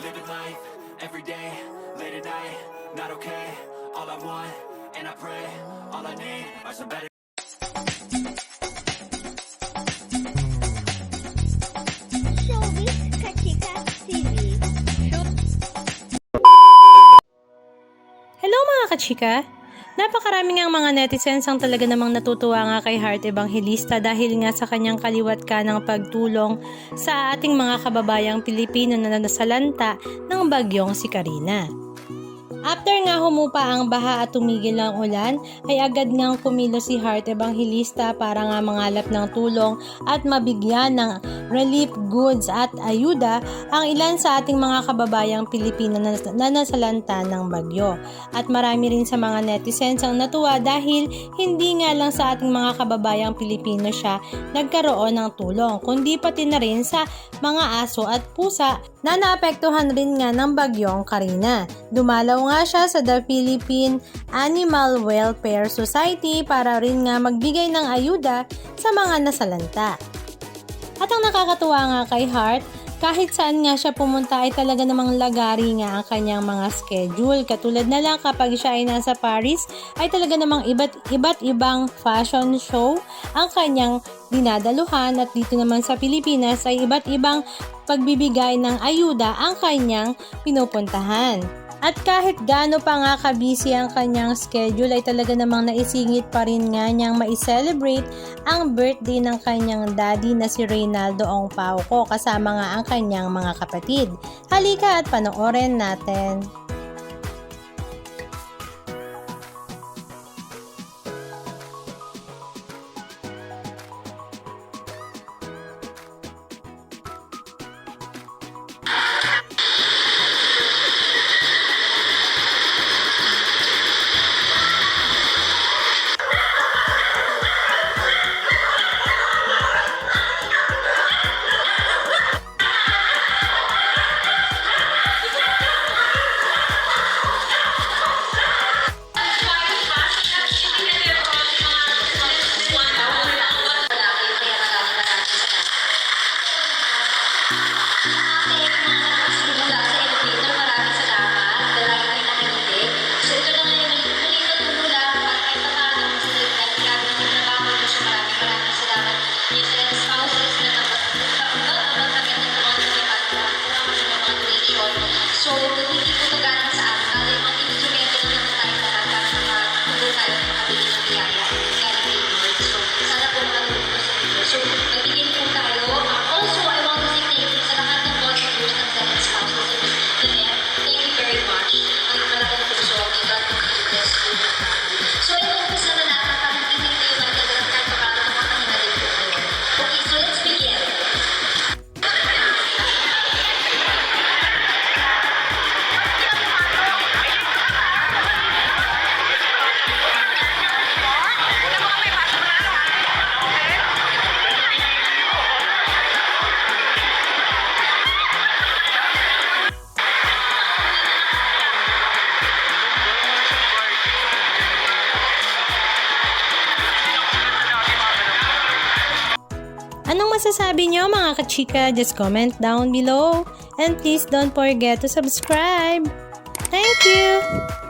living life, everyday, late at night, not okay. All I want, and I pray, all I need are some better. Showbiz Kachika TV. Hello mga kachika! Napakarami ngang mga netizens ang talaga namang natutuwa nga kay Heart Evangelista dahil nga sa kanyang kaliwat ka ng pagtulong sa ating mga kababayang Pilipino na nasalanta ng bagyong si Karina. After nga humupa ang baha at tumigil ang ulan, ay agad ngang kumilos si Heart Evangelista para nga mangalap ng tulong at mabigyan ng relief goods at ayuda ang ilan sa ating mga kababayang Pilipino na nasalanta ng bagyo. At marami rin sa mga netizens ang natuwa dahil hindi nga lang sa ating mga kababayang Pilipino siya nagkaroon ng tulong, kundi pati na rin sa mga aso at pusa na naapektuhan rin nga ng bagyong Karina. Dumalaw nga siya sa The Philippine Animal Welfare Society para rin nga magbigay ng ayuda sa mga nasalanta. At ang nakakatuwa nga kay Heart, kahit saan nga siya pumunta ay talaga namang lagari nga ang kanyang mga schedule. Katulad na lang kapag siya ay nasa Paris, ay talaga namang iba't ibang fashion show ang kanyang dinadaluhan, at dito naman sa Pilipinas ay iba't ibang pagbibigay ng ayuda ang kanyang pinupuntahan. At kahit gaano pa nga kabisi ang kanyang schedule ay talaga namang naisingit pa rin nga niyang ma-celebrate ang birthday ng kanyang daddy na si Reynaldo Ong Pauco kasama nga ang kanyang mga kapatid. Halika at panoorin natin. So, hindi po ito galing sa akin. Ano yung mga instrumento na naman tayo lahat para makatulong tayo ng makabili ng biyaya galing kay Lord. So, sana po makatulong po sa inyo. So, magbigyan po tayo. Also, I want to say thank you sa lahat ng volunteers ng Seven Spouses of the Net. Thank you very much. Ang malaki na puso. May God bless you. So, ito po sana natin kahit hindi kayo nagdadalang kahit baka nakakahinga din po kayo. Okay, so let's begin. Anong masasabi niyo mga kachika? Just comment down below. And please don't forget to subscribe. Thank you!